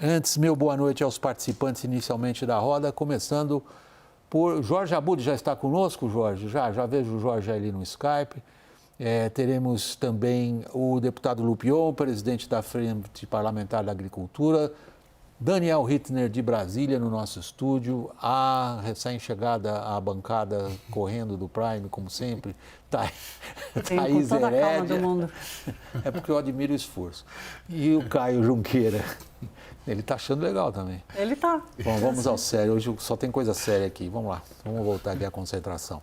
Antes, meu boa noite aos participantes inicialmente da roda, começando por Jorge Abud. Já está conosco, Jorge? Já vejo o Jorge ali no Skype. Teremos também o deputado Lupion, presidente da Frente Parlamentar da Agricultura, Daniel Hittner de Brasília no nosso estúdio, a recém-chegada à bancada correndo do Prime, como sempre, Thaís toda a calma do Herédia. mundo. É porque eu admiro o esforço. E o Caio Junqueira, ele está achando legal também. Ele está. Bom, vamos ao sério, hoje só tem coisa séria aqui, vamos lá, vamos voltar aqui à concentração.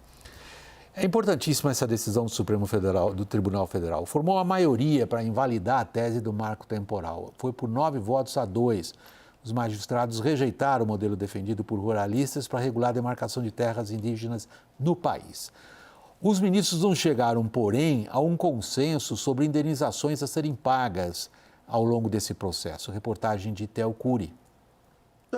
É importantíssima essa decisão do Tribunal Federal. Formou uma maioria para invalidar a tese do marco temporal. Foi por 9-2. Os magistrados rejeitaram o modelo defendido por ruralistas para regular a demarcação de terras indígenas no país. Os ministros não chegaram, porém, a um consenso sobre indenizações a serem pagas ao longo desse processo. Reportagem de Theo Cury.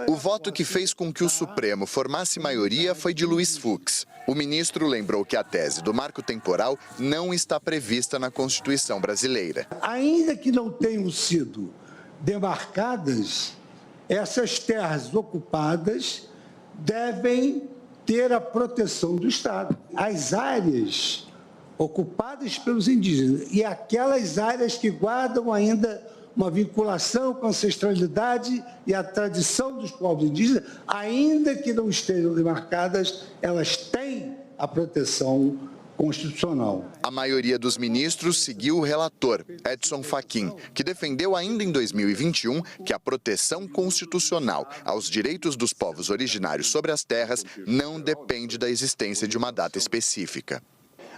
O voto que fez com que o Supremo formasse maioria foi de Luiz Fux. O ministro lembrou que a tese do marco temporal não está prevista na Constituição brasileira. Ainda que não tenham sido demarcadas, essas terras ocupadas devem ter a proteção do Estado. As áreas ocupadas pelos indígenas e aquelas áreas que guardam ainda uma vinculação com a ancestralidade e a tradição dos povos indígenas, ainda que não estejam demarcadas, elas têm a proteção constitucional. A maioria dos ministros seguiu o relator, Edson Fachin, que defendeu ainda em 2021 que a proteção constitucional aos direitos dos povos originários sobre as terras não depende da existência de uma data específica.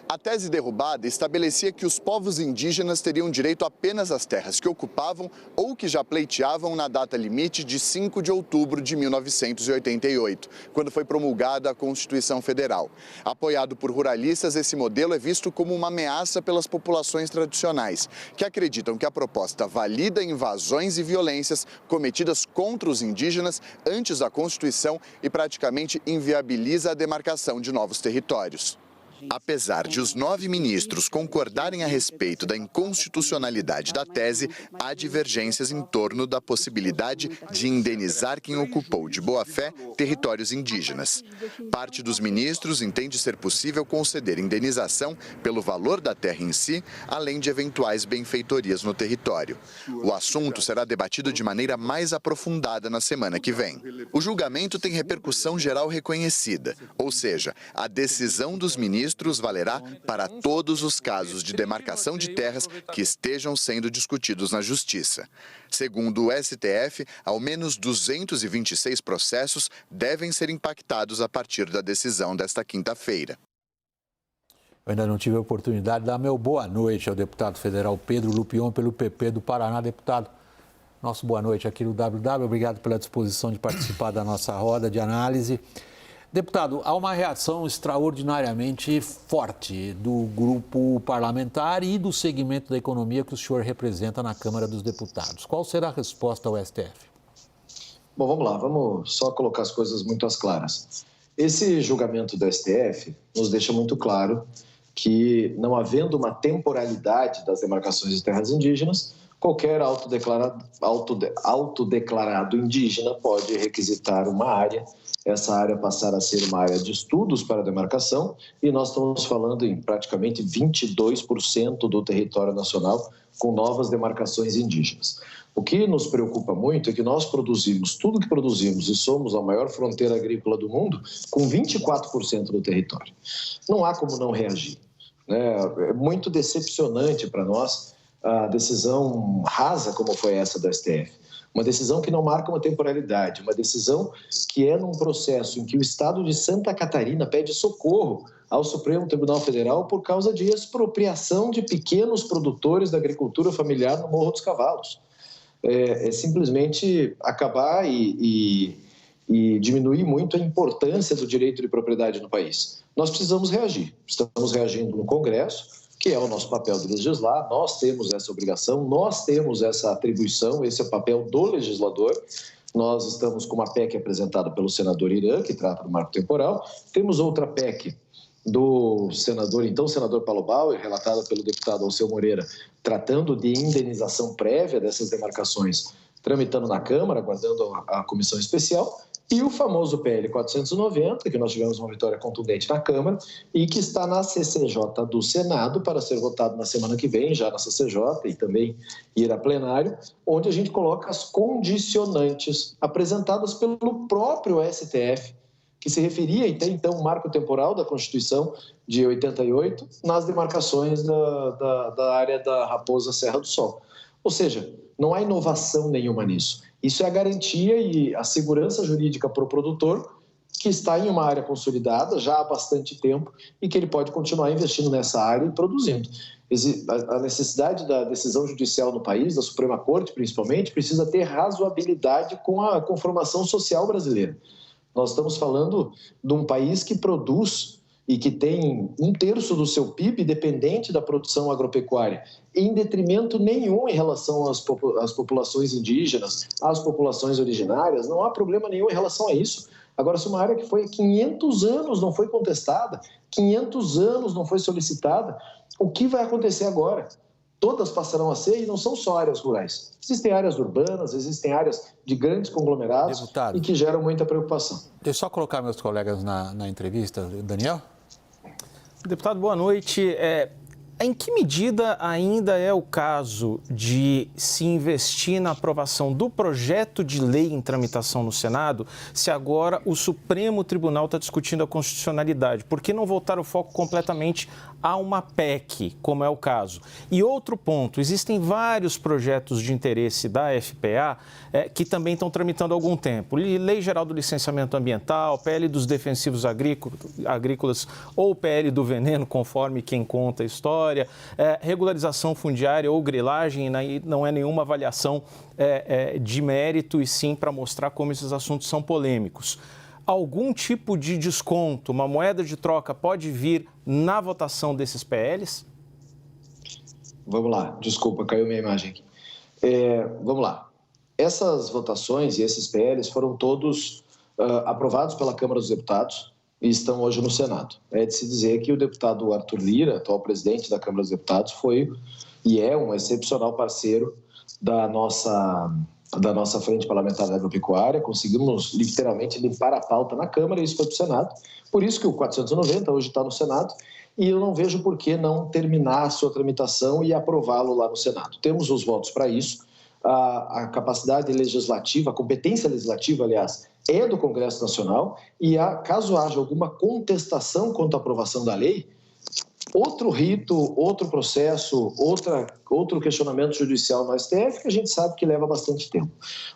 A tese derrubada estabelecia que os povos indígenas teriam direito apenas às terras que ocupavam ou que já pleiteavam na data limite de 5 de outubro de 1988, quando foi promulgada a Constituição Federal. Apoiado por ruralistas, esse modelo é visto como uma ameaça pelas populações tradicionais, que acreditam que a proposta valida invasões e violências cometidas contra os indígenas antes da Constituição e praticamente inviabiliza a demarcação de novos territórios. Apesar de os 9 ministros concordarem a respeito da inconstitucionalidade da tese, há divergências em torno da possibilidade de indenizar quem ocupou de boa-fé territórios indígenas. Parte dos ministros entende ser possível conceder indenização pelo valor da terra em si, além de eventuais benfeitorias no território. O assunto será debatido de maneira mais aprofundada na semana que vem. O julgamento tem repercussão geral reconhecida, ou seja, a decisão dos ministros valerá para todos os casos de demarcação de terras que estejam sendo discutidos na Justiça. Segundo o STF, ao menos 226 processos devem ser impactados a partir da decisão desta quinta-feira. Eu ainda não tive a oportunidade de dar meu boa noite ao deputado federal Pedro Lupion, pelo PP do Paraná. Deputado, nosso boa noite aqui no WW. Obrigado pela disposição de participar da nossa roda de análise. Deputado, há uma reação extraordinariamente forte do grupo parlamentar e do segmento da economia que o senhor representa na Câmara dos Deputados. Qual será a resposta ao STF? Bom, vamos lá, vamos só colocar as coisas muito às claras. Esse julgamento do STF nos deixa muito claro que, não havendo uma temporalidade das demarcações de terras indígenas, qualquer autodeclarado indígena pode requisitar uma área, essa área passar a ser uma área de estudos para a demarcação, e nós estamos falando em praticamente 22% do território nacional com novas demarcações indígenas. O que nos preocupa muito é que nós produzimos tudo que produzimos e somos a maior fronteira agrícola do mundo com 24% do território. Não há como não reagir, né? É muito decepcionante para nós a decisão rasa como foi essa do STF. Uma decisão que não marca uma temporalidade, uma decisão que é num processo em que o Estado de Santa Catarina pede socorro ao Supremo Tribunal Federal por causa de expropriação de pequenos produtores da agricultura familiar no Morro dos Cavalos. É simplesmente acabar e diminuir muito a importância do direito de propriedade no país. Nós precisamos reagir. Estamos reagindo no Congresso, que é o nosso papel de legislar, nós temos essa obrigação, nós temos essa atribuição, esse é o papel do legislador. Nós estamos com uma PEC apresentada pelo senador Irã, que trata do marco temporal, temos outra PEC do senador Paulo Bauer, relatada pelo deputado Alceu Moreira, tratando de indenização prévia dessas demarcações tramitando na Câmara, aguardando a comissão especial, e o famoso PL 490, que nós tivemos uma vitória contundente na Câmara e que está na CCJ do Senado para ser votado na semana que vem, já na CCJ, e também ir a plenário, onde a gente coloca as condicionantes apresentadas pelo próprio STF, que se referia até então ao marco temporal da Constituição de 88 nas demarcações da área da Raposa Serra do Sol. Ou seja, não há inovação nenhuma nisso. Isso é a garantia e a segurança jurídica para o produtor, que está em uma área consolidada já há bastante tempo e que ele pode continuar investindo nessa área e produzindo. A necessidade da decisão judicial no país, da Suprema Corte principalmente, precisa ter razoabilidade com a conformação social brasileira. Nós estamos falando de um país que produz e que tem 1/3 do seu PIB dependente da produção agropecuária, em detrimento nenhum em relação às populações indígenas, às populações originárias, não há problema nenhum em relação a isso. Agora, se uma área que foi há 500 anos não foi contestada, 500 anos não foi solicitada, o que vai acontecer agora? Todas passarão a ser, e não são só áreas rurais. Existem áreas urbanas, existem áreas de grandes conglomerados. Deputado, e que geram muita preocupação. Deixa eu só colocar meus colegas na entrevista. Daniel? Deputado, boa noite. Em que medida ainda é o caso de se investir na aprovação do projeto de lei em tramitação no Senado, se agora o Supremo Tribunal está discutindo a constitucionalidade? Por que não voltar o foco completamente a uma PEC, como é o caso? E outro ponto, existem vários projetos de interesse da FPA que também estão tramitando há algum tempo. Lei Geral do Licenciamento Ambiental, PL dos Defensivos Agrícolas ou PL do Veneno, conforme quem conta a história. Regularização fundiária ou grilagem não é nenhuma avaliação de mérito e sim para mostrar como esses assuntos são polêmicos. Algum tipo de desconto, uma moeda de troca pode vir na votação desses PLs? Vamos lá, desculpa, caiu minha imagem aqui. Vamos lá. Essas votações e esses PLs foram todos aprovados pela Câmara dos Deputados e estão hoje no Senado. É de se dizer que o deputado Arthur Lira, atual presidente da Câmara dos Deputados, foi e é um excepcional parceiro da nossa Frente Parlamentar da Agropecuária. Conseguimos literalmente limpar a pauta na Câmara e isso foi para o Senado. Por isso que o 490 hoje está no Senado e eu não vejo por que não terminar a sua tramitação e aprová-lo lá no Senado. Temos os votos para isso. A capacidade legislativa, a competência legislativa, aliás, é do Congresso Nacional e, caso haja alguma contestação quanto à aprovação da lei, outro rito, outro processo, outro questionamento judicial no STF que a gente sabe que leva bastante tempo.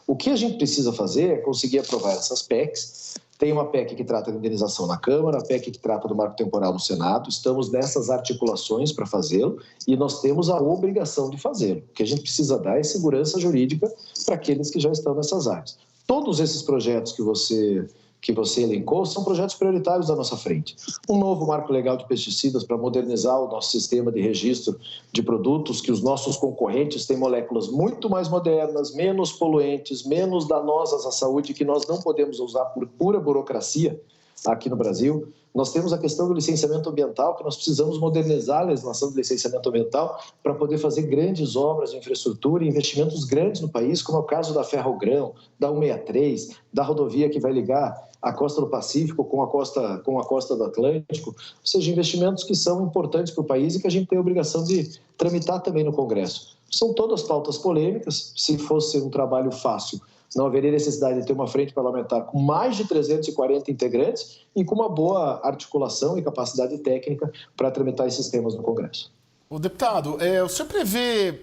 O que a gente precisa fazer é conseguir aprovar essas PECs. Tem uma PEC que trata de indenização na Câmara, a PEC que trata do marco temporal no Senado. Estamos nessas articulações para fazê-lo e nós temos a obrigação de fazê-lo. O que a gente precisa dar é segurança jurídica para aqueles que já estão nessas áreas. Todos esses projetos que você elencou são projetos prioritários da nossa frente. Um novo marco legal de pesticidas para modernizar o nosso sistema de registro de produtos, que os nossos concorrentes têm moléculas muito mais modernas, menos poluentes, menos danosas à saúde, que nós não podemos usar por pura burocracia aqui no Brasil. Nós temos a questão do licenciamento ambiental, que nós precisamos modernizar a legislação do licenciamento ambiental para poder fazer grandes obras de infraestrutura e investimentos grandes no país, como é o caso da Ferrogrão, da 163, da rodovia que vai ligar a costa do Pacífico com a costa do Atlântico, ou seja, investimentos que são importantes para o país e que a gente tem a obrigação de tramitar também no Congresso. São todas pautas polêmicas. Se fosse um trabalho fácil, não haveria necessidade de ter uma frente parlamentar com mais de 340 integrantes e com uma boa articulação e capacidade técnica para tramitar esses temas no Congresso. O deputado, o senhor prevê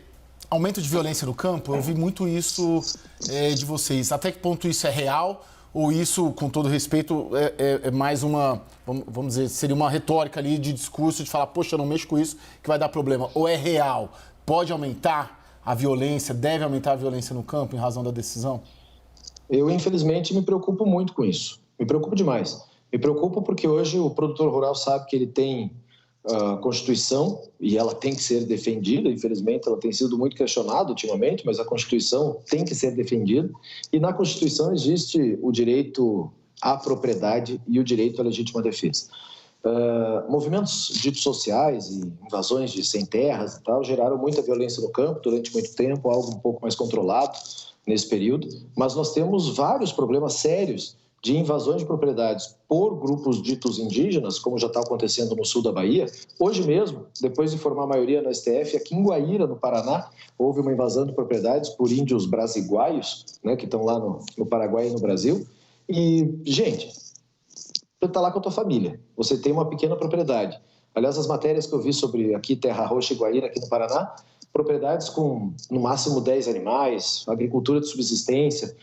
aumento de violência no campo? Eu ouvi muito isso de vocês. Até que ponto isso é real? Ou isso, com todo respeito, é mais uma, vamos dizer, seria uma retórica ali de discurso de falar, poxa, não mexo com isso que vai dar problema. Ou é real? Pode aumentar a violência, deve aumentar a violência no campo em razão da decisão? Eu, infelizmente, me preocupo muito com isso. Me preocupo demais. Me preocupo porque hoje o produtor rural sabe que ele tem a Constituição e ela tem que ser defendida. Infelizmente, ela tem sido muito questionada ultimamente, mas a Constituição tem que ser defendida. E na Constituição existe o direito à propriedade e o direito à legítima defesa. Movimentos ditos sociais e invasões de sem terras e tal geraram muita violência no campo durante muito tempo, algo um pouco mais controlado. nesse período, mas nós temos vários problemas sérios de invasões de propriedades por grupos ditos indígenas, como já está acontecendo no sul da Bahia. Hoje mesmo, depois de formar a maioria no STF, aqui em Guaíra, no Paraná, houve uma invasão de propriedades por índios brasiguaios, né, que estão lá no Paraguai e no Brasil. E, gente, você está lá com a tua família, você tem uma pequena propriedade. Aliás, as matérias que eu vi sobre aqui Terra Roxa e Guaíra, aqui no Paraná, propriedades com, no máximo, 10 animais, agricultura de subsistência.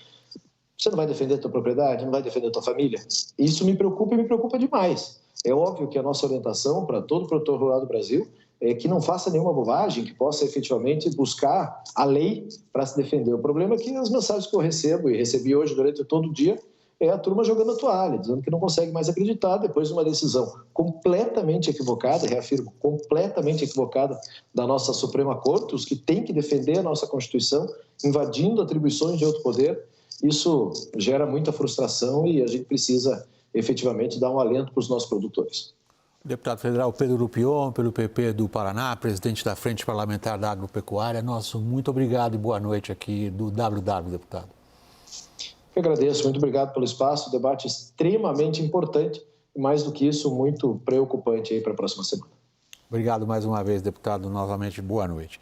Você não vai defender a tua propriedade? Não vai defender a tua família? Isso me preocupa e me preocupa demais. É óbvio que a nossa orientação para todo o produtor rural do Brasil é que não faça nenhuma bobagem, que possa efetivamente buscar a lei para se defender. O problema é que as mensagens que eu recebo, e recebi hoje durante todo o dia, é a turma jogando a toalha, dizendo que não consegue mais acreditar depois de uma decisão completamente equivocada, reafirmo, completamente equivocada da nossa Suprema Corte, os que têm que defender a nossa Constituição, invadindo atribuições de outro poder. Isso gera muita frustração e a gente precisa efetivamente dar um alento para os nossos produtores. Deputado federal Pedro Lupion, pelo PP do Paraná, presidente da Frente Parlamentar da Agropecuária. Nosso muito obrigado e boa noite aqui do WW, deputado. Eu agradeço, muito obrigado pelo espaço, debate extremamente importante e, mais do que isso, muito preocupante aí para a próxima semana. Obrigado mais uma vez, deputado, novamente boa noite.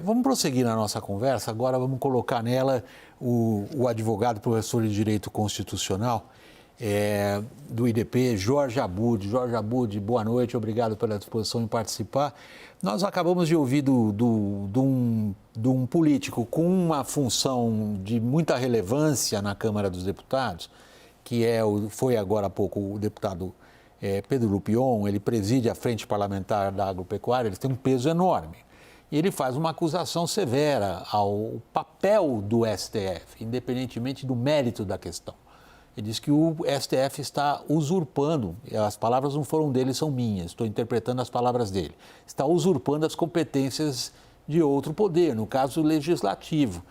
Vamos prosseguir na nossa conversa, agora vamos colocar nela o advogado, professor de Direito Constitucional do IDP, Jorge Abud. Jorge Abud, boa noite, obrigado pela disposição em participar. Nós acabamos de ouvir de um político com uma função de muita relevância na Câmara dos Deputados, que foi agora há pouco o deputado Pedro Lupion. Ele preside a Frente Parlamentar da Agropecuária, ele tem um peso enorme. E ele faz uma acusação severa ao papel do STF, independentemente do mérito da questão. Ele diz que o STF está usurpando, as palavras não foram dele, são minhas, estou interpretando as palavras dele, está usurpando as competências de outro poder, no caso legislativo.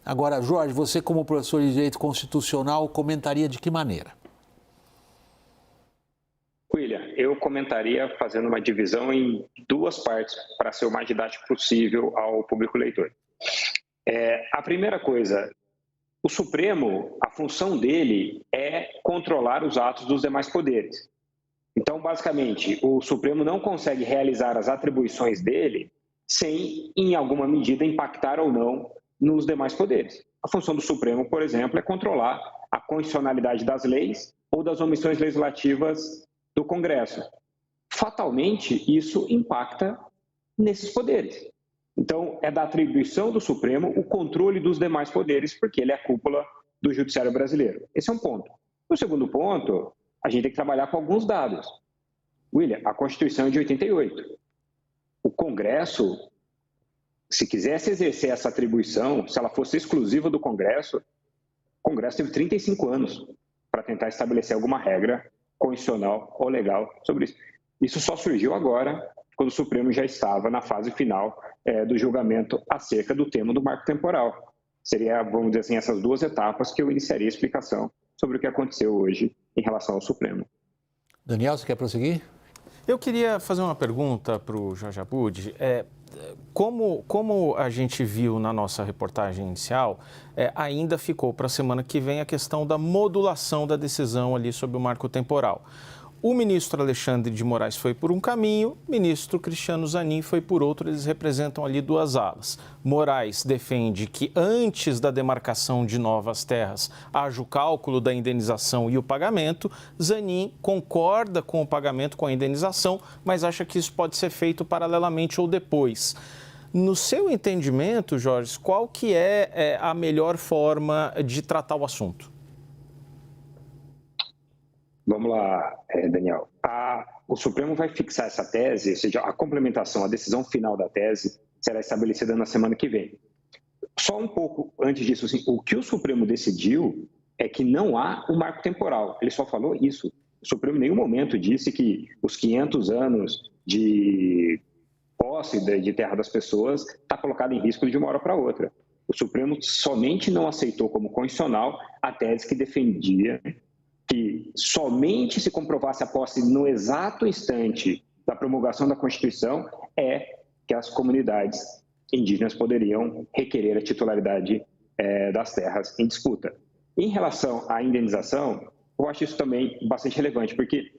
Agora, Jorge, você como professor de Direito Constitucional, comentaria de que maneira? William, eu comentaria fazendo uma divisão em duas partes para ser o mais didático possível ao público leitor. A primeira coisa, o Supremo, a função dele é controlar os atos dos demais poderes. Então, basicamente, o Supremo não consegue realizar as atribuições dele sem, em alguma medida, impactar ou não nos demais poderes. A função do Supremo, por exemplo, é controlar a constitucionalidade das leis ou das omissões legislativas do Congresso. Fatalmente, isso impacta nesses poderes. Então, é da atribuição do Supremo o controle dos demais poderes, porque ele é a cúpula do judiciário brasileiro. Esse é um ponto. O segundo ponto, a gente tem que trabalhar com alguns dados. William, a Constituição é de 88. O Congresso, se quisesse exercer essa atribuição, se ela fosse exclusiva do Congresso, o Congresso teve 35 anos para tentar estabelecer alguma regra constitucional ou legal sobre isso. Isso só surgiu agora, quando o Supremo já estava na fase final do julgamento acerca do tema do marco temporal. Seria, vamos dizer assim, essas duas etapas que eu iniciaria a explicação sobre o que aconteceu hoje em relação ao Supremo. Daniel, você quer prosseguir? Eu queria fazer uma pergunta para o Jorge Abud. Como a gente viu na nossa reportagem inicial, ainda ficou para a semana que vem a questão da modulação da decisão ali sobre o marco temporal. O ministro Alexandre de Moraes foi por um caminho, o ministro Cristiano Zanin foi por outro, eles representam ali duas alas. Moraes defende que antes da demarcação de novas terras haja o cálculo da indenização e o pagamento. Zanin concorda com o pagamento, com a indenização, mas acha que isso pode ser feito paralelamente ou depois. No seu entendimento, Jorge, qual que é a melhor forma de tratar o assunto? Vamos lá, Daniel. O Supremo vai fixar essa tese, ou seja, a complementação, a decisão final da tese será estabelecida na semana que vem. Só um pouco antes disso, assim, o que o Supremo decidiu é que não há o marco temporal. Ele só falou isso. O Supremo em nenhum momento disse que os 500 anos de posse de terra das pessoas está colocado em risco de uma hora para outra. O Supremo somente não aceitou como constitucional a tese que defendia que somente se comprovasse a posse no exato instante da promulgação da Constituição que as comunidades indígenas poderiam requerer a titularidade das terras em disputa. Em relação à indenização, eu acho isso também bastante relevante, porque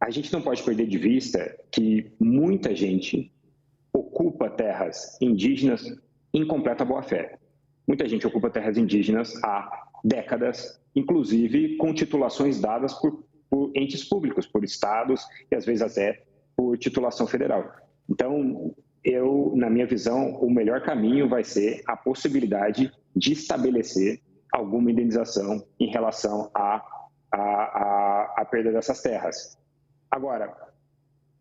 a gente não pode perder de vista que muita gente ocupa terras indígenas em completa boa-fé. Muita gente ocupa terras indígenas há décadas, inclusive com titulações dadas por entes públicos, por estados e às vezes até por titulação federal. Então, na minha visão, o melhor caminho vai ser a possibilidade de estabelecer alguma indenização em relação à perda dessas terras. Agora,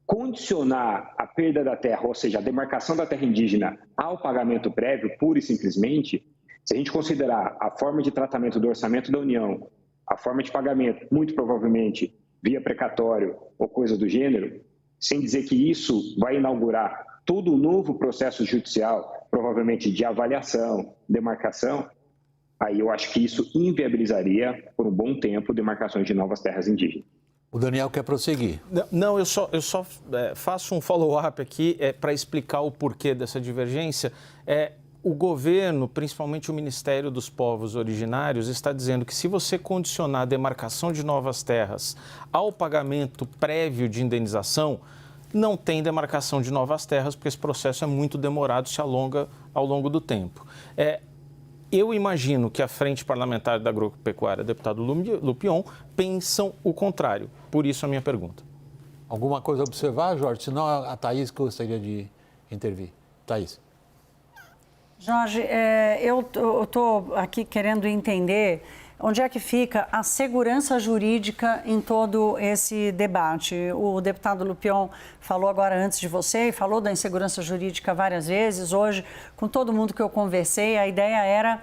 condicionar a perda da terra, ou seja, a demarcação da terra indígena ao pagamento prévio, pura e simplesmente, se a gente considerar a forma de tratamento do orçamento da União, a forma de pagamento, muito provavelmente via precatório ou coisa do gênero, sem dizer que isso vai inaugurar todo um novo processo judicial, provavelmente de avaliação, demarcação, aí eu acho que isso inviabilizaria, por um bom tempo, demarcações de novas terras indígenas. O Daniel quer prosseguir. Não, eu só faço um follow-up aqui para explicar o porquê dessa divergência. O governo, principalmente o Ministério dos Povos Originários, está dizendo que se você condicionar a demarcação de novas terras ao pagamento prévio de indenização, não tem demarcação de novas terras, porque esse processo é muito demorado, se alonga ao longo do tempo. Eu imagino que a Frente Parlamentar da Agropecuária, deputado Lupion, pensam o contrário. Por isso a minha pergunta. Alguma coisa a observar, Jorge? Senão a Thaís gostaria de intervir. Thaís. Jorge, eu estou aqui querendo entender onde é que fica a segurança jurídica em todo esse debate. O deputado Lupion falou agora antes de você e falou da insegurança jurídica várias vezes. Hoje, com todo mundo que eu conversei, a ideia era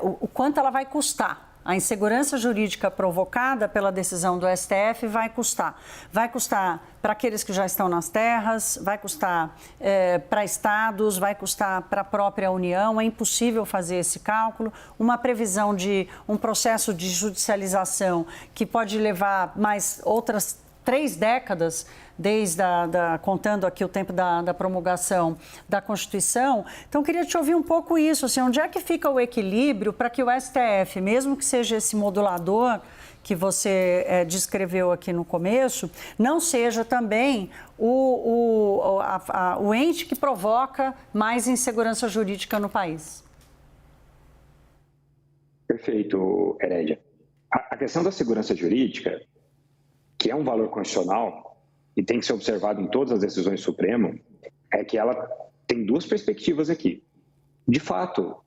o quanto ela vai custar. A insegurança jurídica provocada pela decisão do STF vai custar. Vai custar para aqueles que já estão nas terras, vai custar para estados, vai custar para a própria União. É impossível fazer esse cálculo. Uma previsão de um processo de judicialização que pode levar mais outras 3 décadas, desde contando aqui o tempo da promulgação da Constituição. Então, queria te ouvir um pouco isso, assim, onde é que fica o equilíbrio para que o STF, mesmo que seja esse modulador que você descreveu aqui no começo, não seja também o ente que provoca mais insegurança jurídica no país? Perfeito, Herédia. A questão da segurança jurídica, que é um valor constitucional e tem que ser observado em todas as decisões do Supremo, é que ela tem 2 perspectivas aqui. De fato,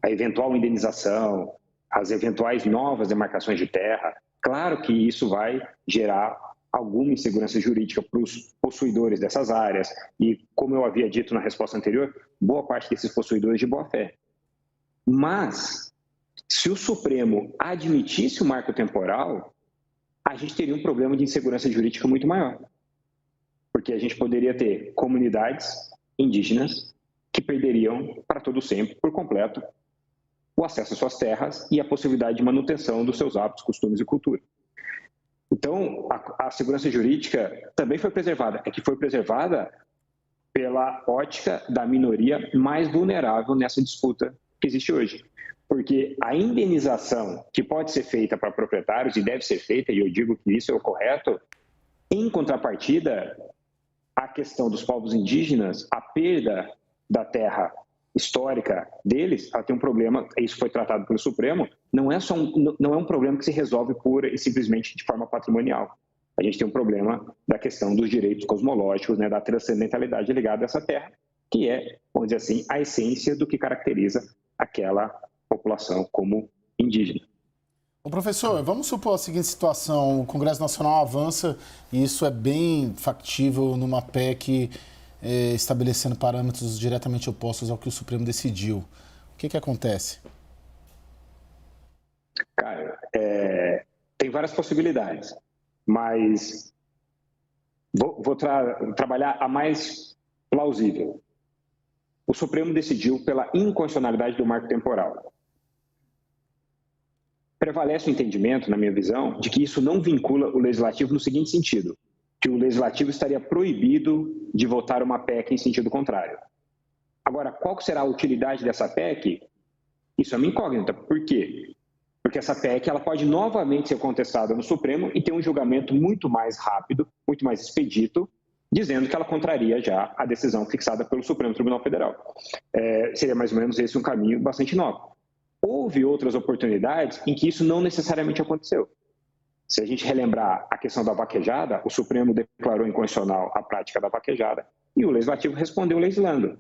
a eventual indenização, as eventuais novas demarcações de terra, claro que isso vai gerar alguma insegurança jurídica para os possuidores dessas áreas e, como eu havia dito na resposta anterior, boa parte desses possuidores de boa-fé. Mas, se o Supremo admitisse o marco temporal, a gente teria um problema de insegurança jurídica muito maior. Porque a gente poderia ter comunidades indígenas que perderiam para todo sempre, por completo, o acesso às suas terras e a possibilidade de manutenção dos seus hábitos, costumes e cultura. Então, a segurança jurídica também foi preservada. É que foi preservada pela ótica da minoria mais vulnerável nessa disputa que existe hoje. Porque a indenização que pode ser feita para proprietários, e deve ser feita, e eu digo que isso é o correto, em contrapartida, a questão dos povos indígenas, a perda da terra histórica deles, ela tem um problema, isso foi tratado pelo Supremo, não é um problema que se resolve pura e simplesmente de forma patrimonial. A gente tem um problema da questão dos direitos cosmológicos, né, da transcendentalidade ligada a essa terra, que é, vamos dizer assim, a essência do que caracteriza aquela população como indígena. Bom, professor, vamos supor a seguinte situação, o Congresso Nacional avança e isso é bem factível numa PEC estabelecendo parâmetros diretamente opostos ao que o Supremo decidiu. O que acontece? Cara, tem várias possibilidades, mas vou trabalhar a mais plausível. O Supremo decidiu pela inconstitucionalidade do marco temporal. Prevalece o entendimento, na minha visão, de que isso não vincula o Legislativo no seguinte sentido, que o Legislativo estaria proibido de votar uma PEC em sentido contrário. Agora, qual será a utilidade dessa PEC? Isso é uma incógnita. Por quê? Porque essa PEC ela pode novamente ser contestada no Supremo e ter um julgamento muito mais rápido, muito mais expedito, dizendo que ela contraria já a decisão fixada pelo Supremo Tribunal Federal. Seria mais ou menos esse um caminho bastante novo. Houve outras oportunidades em que isso não necessariamente aconteceu. Se a gente relembrar a questão da vaquejada, o Supremo declarou inconstitucional a prática da vaquejada e o Legislativo respondeu legislando.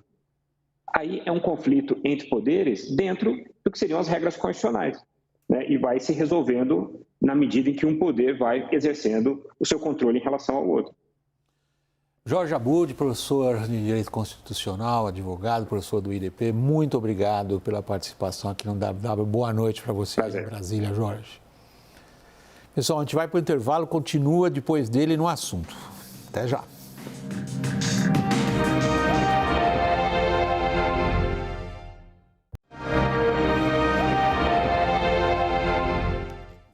Aí é um conflito entre poderes dentro do que seriam as regras constitucionais, né? E vai se resolvendo na medida em que um poder vai exercendo o seu controle em relação ao outro. Jorge Abud, professor de Direito Constitucional, advogado, professor do IDP, muito obrigado pela participação aqui no WW. Boa noite para você em Brasília, Jorge. Pessoal, a gente vai para o intervalo, continua depois dele no assunto. Até já.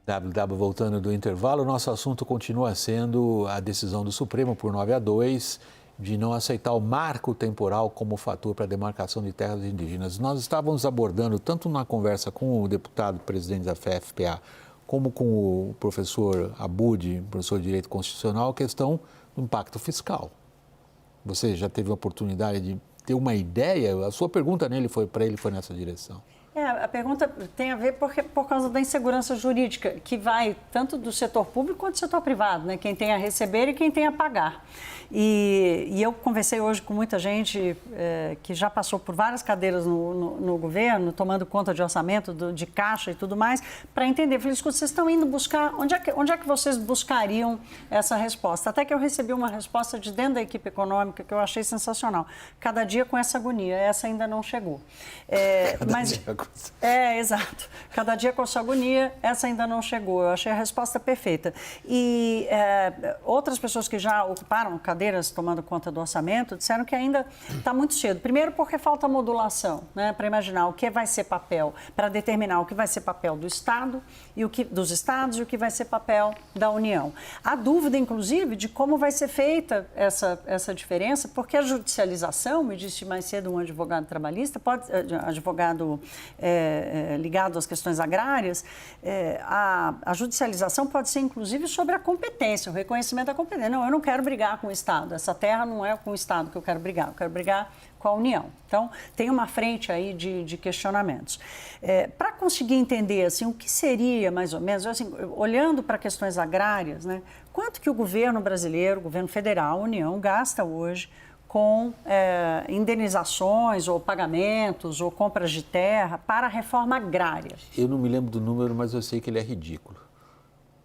WW voltando do intervalo, nosso assunto continua sendo a decisão do Supremo por 9-2 de não aceitar o marco temporal como fator para a demarcação de terras indígenas. Nós estávamos abordando, tanto na conversa com o deputado presidente da FPA, como com o professor Abud, professor de Direito Constitucional, a questão do impacto fiscal. Você já teve a oportunidade de ter uma ideia? A sua pergunta para ele foi nessa direção. A pergunta tem a ver por causa da insegurança jurídica, que vai tanto do setor público quanto do setor privado, né? Quem tem a receber e quem tem a pagar. E eu conversei hoje com muita gente que já passou por várias cadeiras no governo, tomando conta de orçamento, de caixa e tudo mais, para entender. Eu falei, escuta, vocês estão indo buscar, onde é que vocês buscariam essa resposta? Até que eu recebi uma resposta de dentro da equipe econômica que eu achei sensacional. Cada dia com essa agonia, essa ainda não chegou. Exato. Cada dia com essa agonia, essa ainda não chegou. Eu achei a resposta perfeita. E outras pessoas que já ocuparam cadeiras tomando conta do orçamento disseram que ainda está muito cedo. Primeiro porque falta modulação, né, para imaginar o que vai ser papel, para determinar o que vai ser papel do Estado e dos estados e o que vai ser papel da União. Há dúvida, inclusive, de como vai ser feita essa diferença, porque a judicialização, me disse mais cedo um advogado trabalhista, advogado ligado às questões agrárias, a judicialização pode ser, inclusive, sobre a competência, o reconhecimento da competência. Não, eu não quero brigar com o Estado. Essa terra não é com o Estado que eu quero brigar com a União. Então, tem uma frente aí de questionamentos. Para conseguir entender assim, o que seria, mais ou menos, assim, olhando para questões agrárias, né, quanto que o governo brasileiro, o governo federal, a União, gasta hoje com indenizações ou pagamentos ou compras de terra para a reforma agrária? Eu não me lembro do número, mas eu sei que ele é ridículo.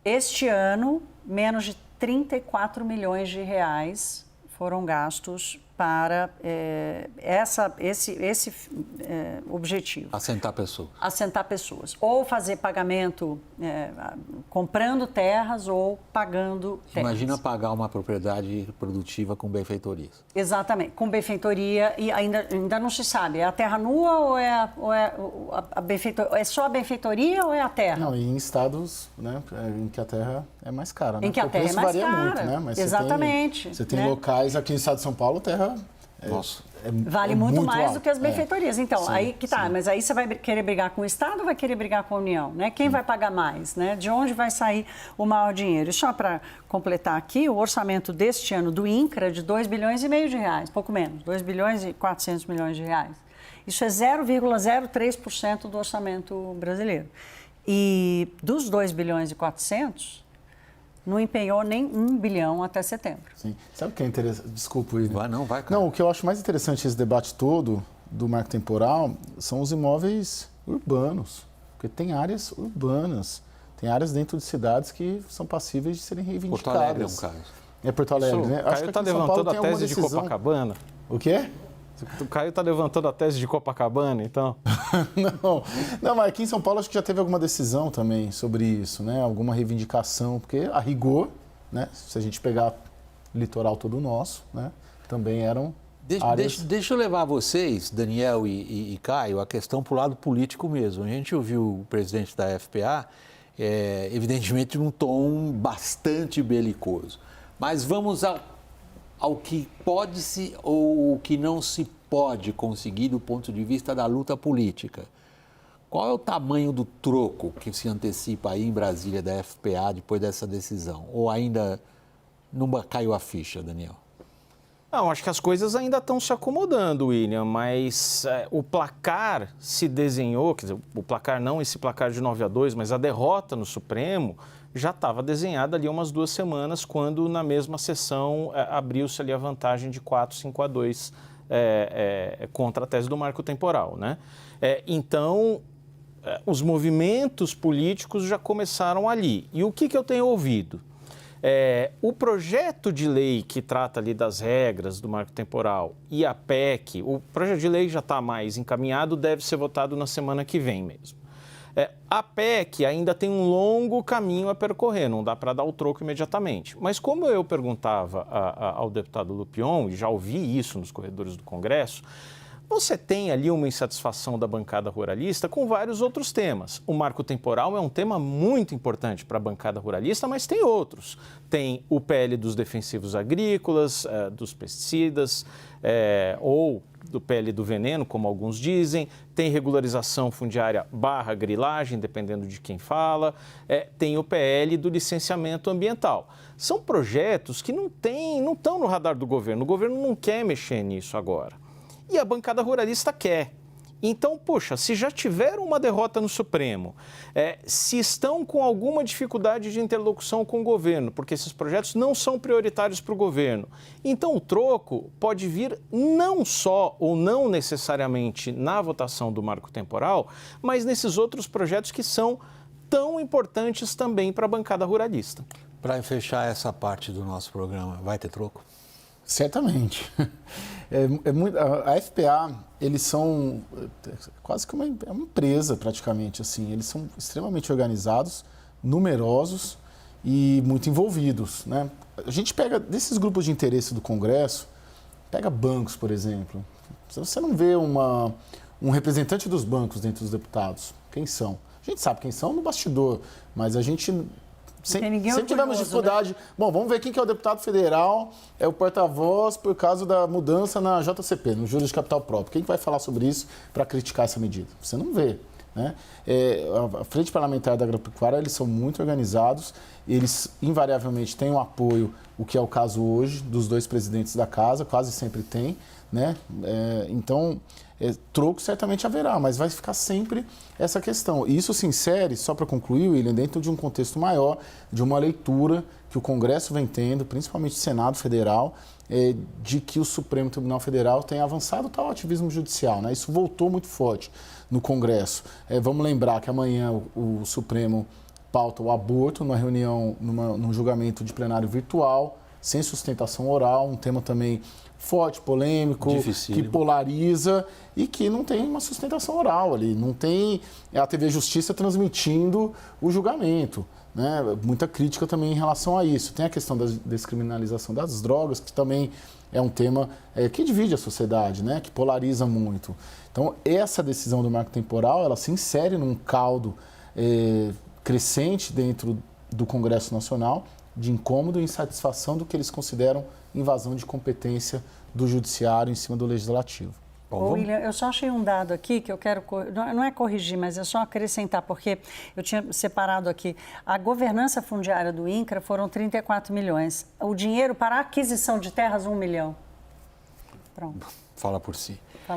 Este ano, menos de 34 milhões de reais foram gastos para esse objetivo. Assentar pessoas. Assentar pessoas. Ou fazer pagamento comprando terras ou pagando terras. Imagina pagar uma propriedade produtiva com benfeitorias. Exatamente, com benfeitoria e ainda não se sabe, é a terra nua ou é a benfeitoria? É só a benfeitoria ou é a terra? Não, e em estados, né, em que a terra é mais cara, né? Em que a terra é mais cara. Muito, né? Mas exatamente. Você tem locais aqui no estado de São Paulo, terra vale muito mais do que as benfeitorias. Então, sim, aí que tá. Sim. Mas aí você vai querer brigar com o Estado ou vai querer brigar com a União? Né? Quem vai pagar mais? Né? De onde vai sair o maior dinheiro? E só para completar aqui, o orçamento deste ano do INCRA é de 2,5 bilhões de reais, pouco menos, 2 bilhões e 400 milhões de reais. Isso é 0,03% do orçamento brasileiro. E dos 2 bilhões e 400... não empenhou nem 1 bilhão até setembro. Sim. Sabe o que é interessante? Desculpa, William. Vai, cara. Não, o que eu acho mais interessante nesse debate todo do marco temporal são os imóveis urbanos. Porque tem áreas urbanas, tem áreas dentro de cidades que são passíveis de serem reivindicadas. Porto Alegre é um caso. É Porto Alegre, né? O Caio está levantando a tese de Copacabana. O quê? O Caio está levantando a tese de Copacabana, então? Não, mas aqui em São Paulo acho que já teve alguma decisão também sobre isso, né? Alguma reivindicação, porque a rigor, né? Se a gente pegar o litoral todo nosso, né? Também eram áreas... Deixa eu levar vocês, Daniel e Caio, a questão para o lado político mesmo. A gente ouviu o presidente da FPA, evidentemente num tom bastante belicoso. Mas vamos ao que pode-se ou o que não se pode conseguir do ponto de vista da luta política. Qual é o tamanho do troco que se antecipa aí em Brasília da FPA depois dessa decisão? Ou ainda não caiu a ficha, Daniel? Não, acho que as coisas ainda estão se acomodando, William, mas o placar se desenhou, quer dizer, o placar não esse placar de 9-2, mas a derrota no Supremo já estava desenhada ali há umas 2 semanas, quando na mesma sessão abriu-se ali a vantagem de 4-5-2 contra a tese do marco temporal, né? Então, os movimentos políticos já começaram ali. E o que eu tenho ouvido? O projeto de lei que trata ali das regras do marco temporal e a PEC, o projeto de lei já está mais encaminhado, deve ser votado na semana que vem mesmo. A PEC ainda tem um longo caminho a percorrer, não dá para dar o troco imediatamente. Mas como eu perguntava ao deputado Lupion, e já ouvi isso nos corredores do Congresso, você tem ali uma insatisfação da bancada ruralista com vários outros temas. O marco temporal é um tema muito importante para a bancada ruralista, mas tem outros. Tem o PL dos defensivos agrícolas, dos pesticidas, ou do PL do veneno, como alguns dizem. Tem regularização fundiária / grilagem, dependendo de quem fala. Tem o PL do licenciamento ambiental. São projetos que não estão no radar do governo. O governo não quer mexer nisso agora. E a bancada ruralista quer. Então, poxa, se já tiveram uma derrota no Supremo, se estão com alguma dificuldade de interlocução com o governo, porque esses projetos não são prioritários para o governo, então o troco pode vir não só ou não necessariamente na votação do marco temporal, mas nesses outros projetos que são tão importantes também para a bancada ruralista. Para fechar essa parte do nosso programa, vai ter troco? Certamente. A FPA, eles são quase que uma empresa, praticamente, assim. Eles são extremamente organizados, numerosos e muito envolvidos, né? A gente pega, desses grupos de interesse do Congresso, pega bancos, por exemplo. Você não vê um representante dos bancos dentro dos deputados. Quem são? A gente sabe quem são no bastidor, mas a gente... Sempre tivemos dificuldade. Né? Bom, vamos ver quem que é o deputado federal, é o porta-voz por causa da mudança na JCP, no Juros de Capital Próprio. Quem vai falar sobre isso para criticar essa medida? Você não vê. Né? A Frente Parlamentar da Agropecuária, eles são muito organizados, eles invariavelmente têm o apoio, o que é o caso hoje, dos 2 presidentes da casa, quase sempre tem. Né? Então, troco certamente haverá, mas vai ficar sempre essa questão. E isso se insere, só para concluir, William, dentro de um contexto maior, de uma leitura que o Congresso vem tendo, principalmente o Senado Federal, de que o Supremo Tribunal Federal tem avançado tal ativismo judicial. Né? Isso voltou muito forte no Congresso. Vamos lembrar que amanhã o Supremo pauta o aborto numa reunião, num julgamento de plenário virtual, sem sustentação oral, um tema também forte, polêmico, que polariza e que não tem uma sustentação oral ali, não tem a TV Justiça transmitindo o julgamento. Né? Muita crítica também em relação a isso. Tem a questão da descriminalização das drogas, que também é um tema que divide a sociedade, né? Que polariza muito. Então, essa decisão do marco temporal, ela se insere num caldo crescente dentro do Congresso Nacional de incômodo e insatisfação do que eles consideram invasão de competência do Judiciário em cima do Legislativo. Bom, William, eu só achei um dado aqui que eu quero, não é corrigir, mas é só acrescentar, porque eu tinha separado aqui, a governança fundiária do INCRA foram 34 milhões, o dinheiro para a aquisição de terras, 1 milhão. Pronto. Fala por si.